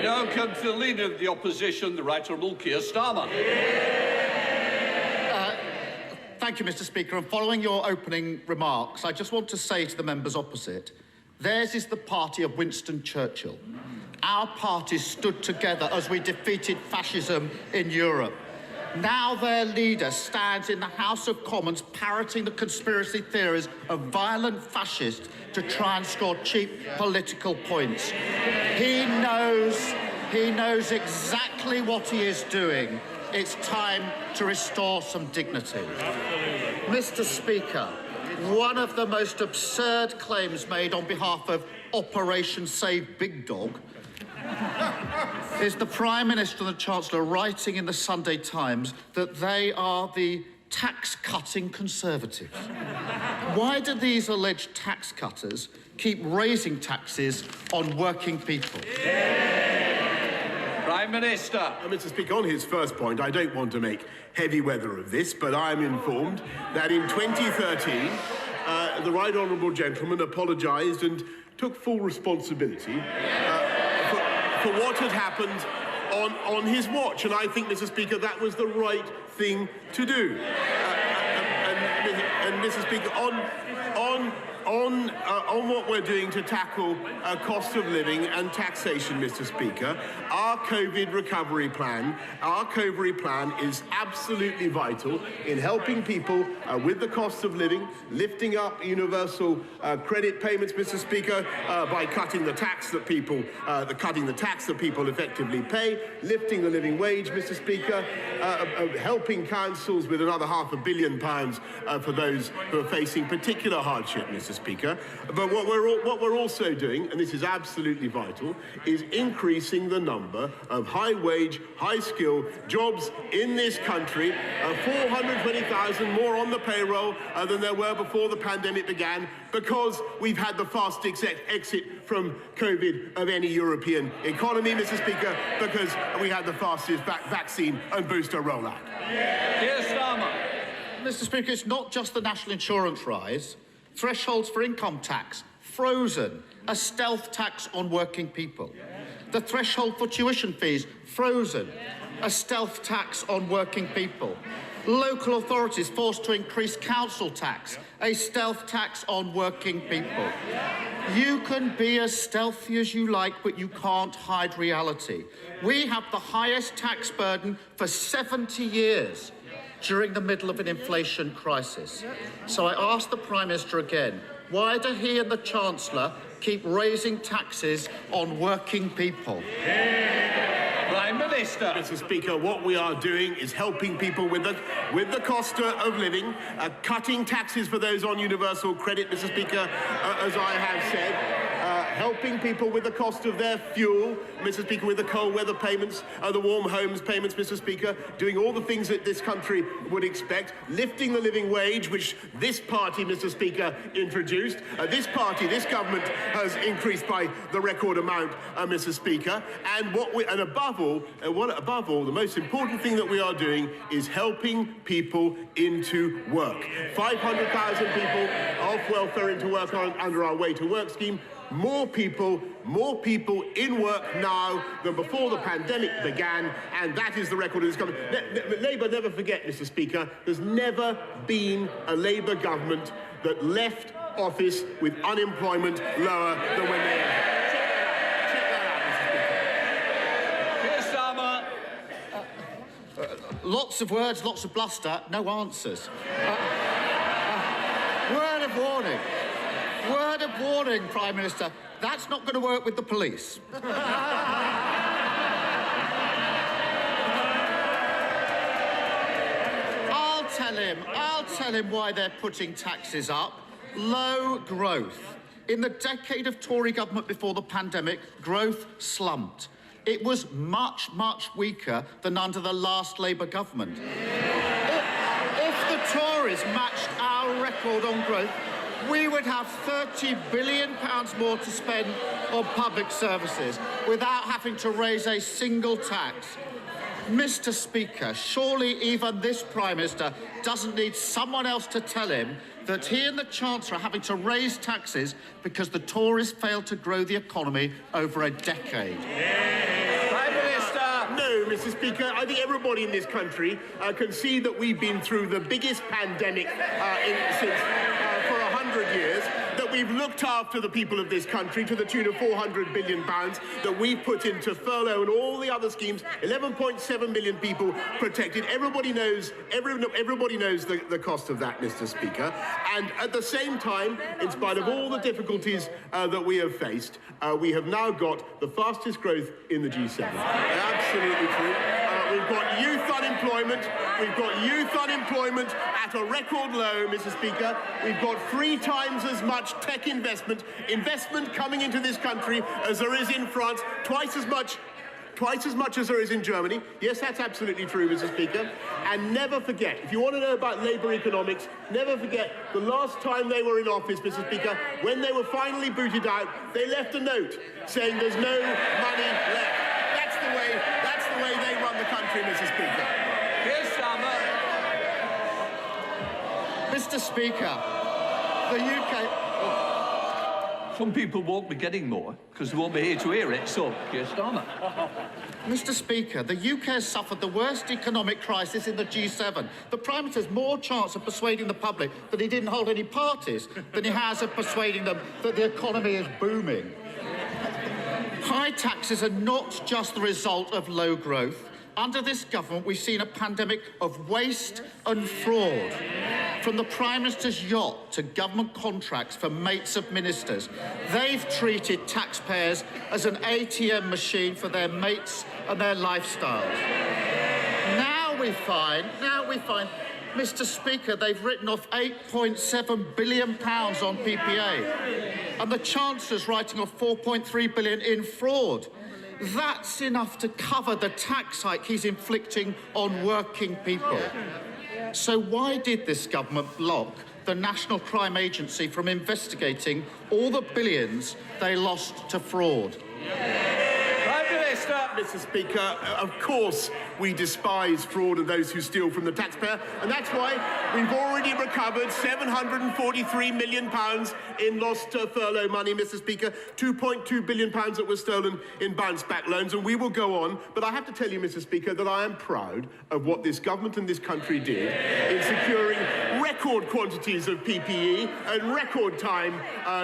now come to the Leader of the Opposition, the Right Honourable Keir Starmer. Thank you, Mr. Speaker. And following your opening remarks, I just want to say to the members opposite, theirs is the party of Winston Churchill. Our parties stood together as we defeated fascism in Europe. Now their leader stands in the House of Commons parroting the conspiracy theories of violent fascists to try and score cheap political points. He knows exactly what he is doing. It's time to restore some dignity. Mr. Speaker, one of the most absurd claims made on behalf of Operation Save Big Dog is the Prime Minister and the Chancellor writing in the Sunday Times that they are the tax-cutting Conservatives. Why do these alleged tax cutters keep raising taxes on working people? Prime Minister. Mr. Speaker, on his first point, I don't want to make heavy weather of this, but I am informed that in 2013, the Right Honourable Gentleman apologised and took full responsibility for what had happened on his watch. And I think, Mr. Speaker, that was the right thing to do. And Mr. Speaker, on what we're doing to tackle cost of living and taxation, Mr. Speaker, our COVID recovery plan is absolutely vital in helping people with the cost of living, lifting up universal credit payments, Mr. Speaker, by cutting the tax that people effectively pay, lifting the living wage, Mr. Speaker, helping councils with another £500 million for those who are facing particular hardship, Mr. Speaker. But what we're also doing, and this is absolutely vital, is increasing the number of high-wage, high-skill jobs in this country. 420,000 more on the payroll than there were before the pandemic began, because we've had the fastest exit from COVID of any European economy, Mr. Speaker, because we had the fastest vaccine and booster rollout. Keir Starmer. Mr. Speaker, it's not just the national insurance rise. Thresholds for income tax, frozen. A stealth tax on working people. The threshold for tuition fees, frozen. A stealth tax on working people. Local authorities forced to increase council tax, a stealth tax on working people. You can be as stealthy as you like, but you can't hide reality. We have the highest tax burden for 70 years. During the middle of an inflation crisis. So I ask the Prime Minister again, why do he and the Chancellor keep raising taxes on working people? Prime Minister. Mr. Speaker, what we are doing is helping people with the cost of living, cutting taxes for those on universal credit, Mr. Speaker, as I have said. Helping people with the cost of their fuel, Mr. Speaker, with the cold weather payments, the warm homes payments, Mr. Speaker, doing all the things that this country would expect, lifting the living wage, which this party, Mr. Speaker, introduced. This government has increased by the record amount, Mr. Speaker. And above all, the most important thing that we are doing is helping people into work. 500,000 people off welfare into work under our Way to Work scheme. More people in work now than before the pandemic began, and that is the record of this government. Labour, never forget, Mr. Speaker, there's never been a Labour government that left office with unemployment lower than when they entered. Check that Keir Starmer. Lots of words, lots of bluster, no answers. Word of warning. Word of warning, Prime Minister. That's not going to work with the police. I'll tell him why they're putting taxes up. Low growth. In the decade of Tory government before the pandemic, growth slumped. It was much, much weaker than under the last Labour government. If the Tories matched our record on growth, we would have £30 billion more to spend on public services without having to raise a single tax. Mr. Speaker, surely even this Prime Minister doesn't need someone else to tell him that he and the Chancellor are having to raise taxes because the Tories failed to grow the economy over a decade. Mr. Speaker, I think everybody in this country can see that we've been through the biggest pandemic since for 100 years, that we've looked after the people of this country to the tune of £400 billion, that we've put into furlough and all the other schemes, 11.7 million people protected. Everybody knows the cost of that, Mr. Speaker. And at the same time, in spite of all the difficulties that we have faced, we have now got the fastest growth in the G7. Absolutely true. We've got youth unemployment. We've got youth unemployment at a record low, Mr. Speaker. We've got 3 times as much tech investment coming into this country as there is in France, twice as much as there is in Germany. Yes, that's absolutely true, Mr. Speaker. And never forget, if you want to know about Labour economics, never forget the last time they were in office, Mr. Speaker, when they were finally booted out, they left a note saying there's no money left. That's the way they run the country, Mr. Speaker. Keir Starmer. Mr. Speaker, the UK... Some people won't be getting more because they won't be here to hear it, so Keir Starmer. Mr. Speaker, the UK has suffered the worst economic crisis in the G7. The Prime Minister has more chance of persuading the public that he didn't hold any parties than he has of persuading them that the economy is booming. High taxes are not just the result of low growth. Under this government, we've seen a pandemic of waste and fraud. From the Prime Minister's yacht to government contracts for mates of ministers, they've treated taxpayers as an ATM machine for their mates and their lifestyles. Now we find, Mr. Speaker, they've written off £8.7 billion on PPA, and the Chancellor's writing off £4.3 billion in fraud. That's enough to cover the tax hike he's inflicting on working people. So why did this government block the National Crime Agency from investigating all the billions they lost to fraud? Prime Minister. Mr. Speaker, of course we despise fraud and those who steal from the taxpayer, and that's why we've already recovered £743 million in lost furlough money, Mr. Speaker, £2.2 billion that was stolen in bounce-back loans, and we will go on. But I have to tell you, Mr. Speaker, that I am proud of what this government and this country did in securing record quantities of PPE and record time,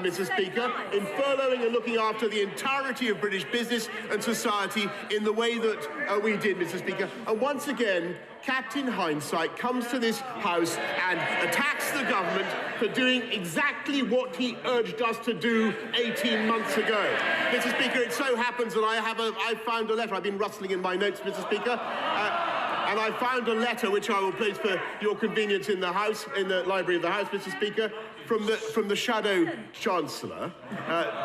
Mr. Speaker, in furloughing and looking after the entirety of British business and society in the way that we did, Mr. Speaker. And once again, Captain Hindsight comes to this House and attacks the government for doing exactly what he urged us to do 18 months ago. Mr. Speaker, it so happens that I found a letter. I've been rustling in my notes, Mr. Speaker. And I found a letter which I will place for your convenience in the House, in the library of the House, Mr. Speaker, from the Shadow Chancellor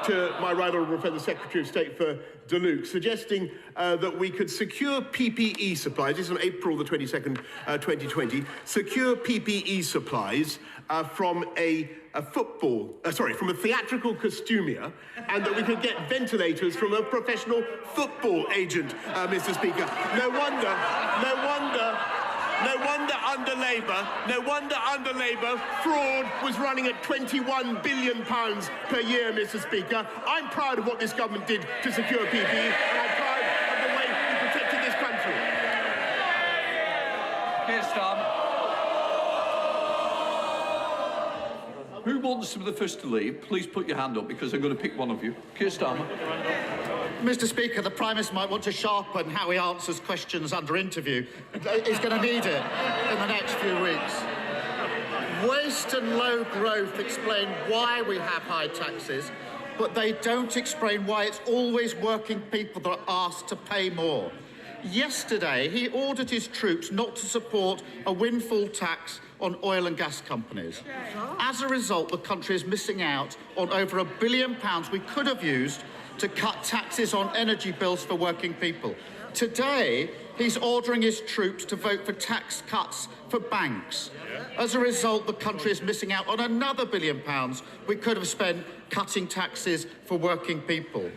to my right honourable friend, the Secretary of State for Deluxe, suggesting that we could secure PPE supplies. This is on April the 22nd, 2020. Secure PPE supplies from from a theatrical costumier, and that we could get ventilators from a professional football agent, Mr. Speaker. No wonder under Labour, fraud was running at £21 billion per year, Mr. Speaker. I'm proud of what this government did to secure PPE, and I'm proud of the way we protected this country. Keir Starmer. Who wants to be the first to leave? Please put your hand up because I'm going to pick one of you. Keir Starmer. Mr. Speaker, the Prime Minister might want to sharpen how he answers questions under interview. He's going to need it in the next few weeks. Waste and low growth explain why we have high taxes, but they don't explain why it's always working people that are asked to pay more. Yesterday, he ordered his troops not to support a windfall tax on oil and gas companies. As a result, the country is missing out on over £1 billion we could have used to cut taxes on energy bills for working people. Today, he's ordering his troops to vote for tax cuts for banks. As a result, the country is missing out on another £1 billion we could have spent cutting taxes for working people.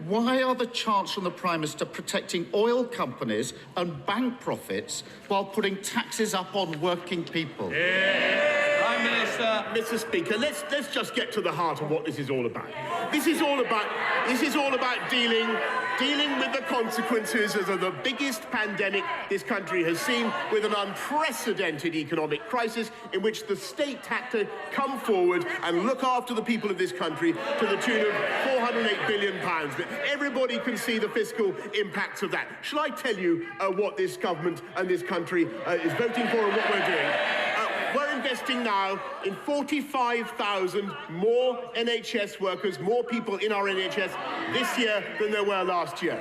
Why are the Chancellor and the Prime Minister protecting oil companies and bank profits while putting taxes up on working people? Prime Prime Minister. Mr. Speaker, let's just get to the heart of what this is all about. This is all about dealing with the consequences of the biggest pandemic this country has seen, with an unprecedented economic crisis in which the state had to come forward and look after the people of this country to the tune of £408 billion. But everybody can see the fiscal impacts of that. Shall I tell you what this government and this country is voting for and what we're doing? We're investing now in 45,000 more NHS workers, more people in our NHS this year than there were last year.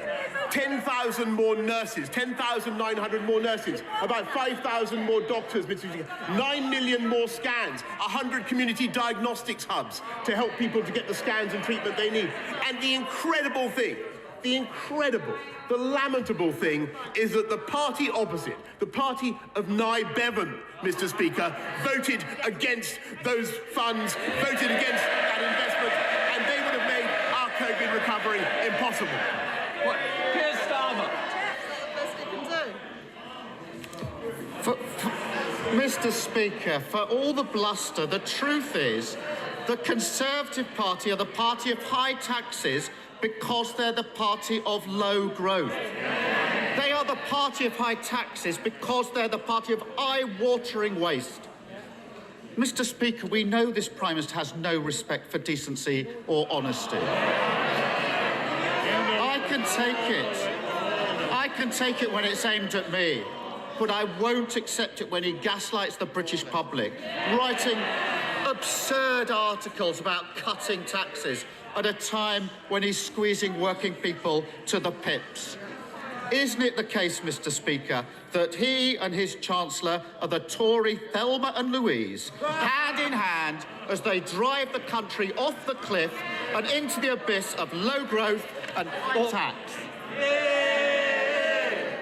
10,000 more nurses, 10,900 more nurses, about 5,000 more doctors, Mr. Speaker, 9 million more scans, 100 community diagnostics hubs to help people to get the scans and treatment they need. And the incredible thing, the lamentable thing is that the party opposite, the party of Nye Bevan, Mr. Speaker, voted against those funds, voted against that investment, and they would have made our COVID recovery impossible. What? Keir Starmer. Mr. Speaker, for all the bluster, the truth is the Conservative Party are the party of high taxes because they're the party of low growth. They are the party of high taxes because they're the party of eye-watering waste. Mr. Speaker, we know this Prime Minister has no respect for decency or honesty. I can take it when it's aimed at me, but I won't accept it when he gaslights the British public, writing absurd articles about cutting taxes at a time when he's squeezing working people to the pips. Isn't it the case, Mr. Speaker, that he and his Chancellor are the Tory Thelma and Louise, hand in hand, as they drive the country off the cliff and into the abyss of low growth and high tax?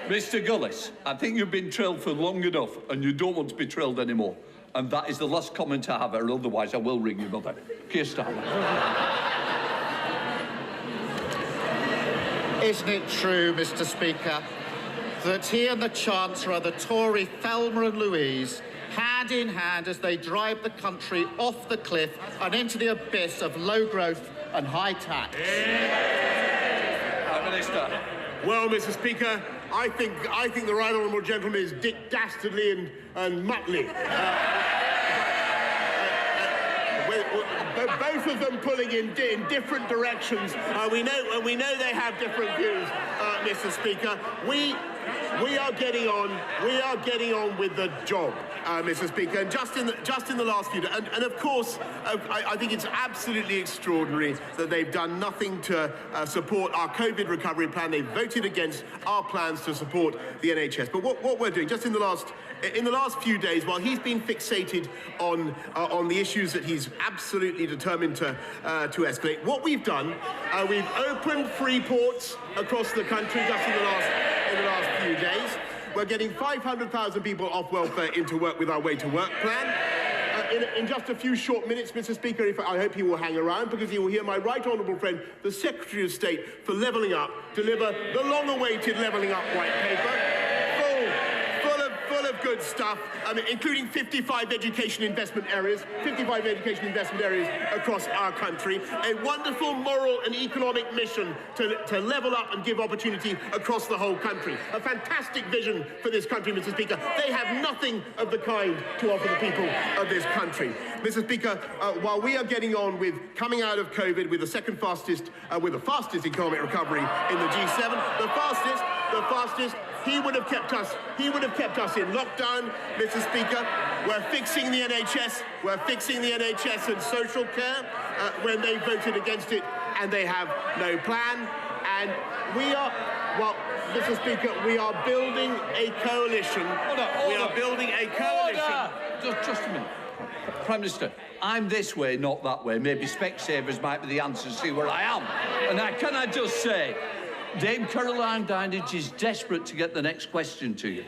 Mr. Gullis, I think you've been trilled for long enough and you don't want to be trilled anymore. And that is the last comment I have, or otherwise I will ring your mother. Keir Starmer. Isn't it true, Mr. Speaker, that he and the Chancellor are the Tory Thelma and Louise, hand in hand as they drive the country off the cliff and into the abyss of low growth and high tax? Prime Minister. Well, Mr. Speaker, I think the right honourable gentleman is Dick Dastardly and Muttley. Both of them pulling in different directions. We know they have different views, Mr. Speaker. We are getting on with the job, Mr. Speaker. And just in the last few days, and of course, I think it's absolutely extraordinary that they've done nothing to support our COVID recovery plan. They've voted against our plans to support the NHS. But what we're doing, just in the last few days, while he's been fixated on the issues that he's absolutely determined to escalate, what we've done, we've opened free ports across the country just in the last few days. We're getting 500,000 people off welfare into work with our Way to Work plan. In just a few short minutes, Mr. Speaker, I hope he will hang around, because he will hear my right honourable friend, the Secretary of State for Levelling Up, deliver the long-awaited Levelling Up white paper, full of good stuff, including 55 education investment areas across our country, a wonderful moral and economic mission to level up and give opportunity across the whole country. A fantastic vision for this country, Mr. Speaker. They have nothing of the kind to offer the people of this country. Mr. Speaker, while we are getting on with coming out of COVID with the fastest economic recovery in the G7, the fastest, he would have kept us in lockdown, Mr. Speaker. We're fixing the NHS and social care when they voted against it, and they have no plan. And we are, well, Mr. Speaker, we are building a coalition. We are building a coalition. Just a minute. Prime Minister, I'm this way, not that way. Maybe Specsavers might be the answer to see where I am. And can I just say, Dame Caroline Dinenage is desperate to get the next question to you.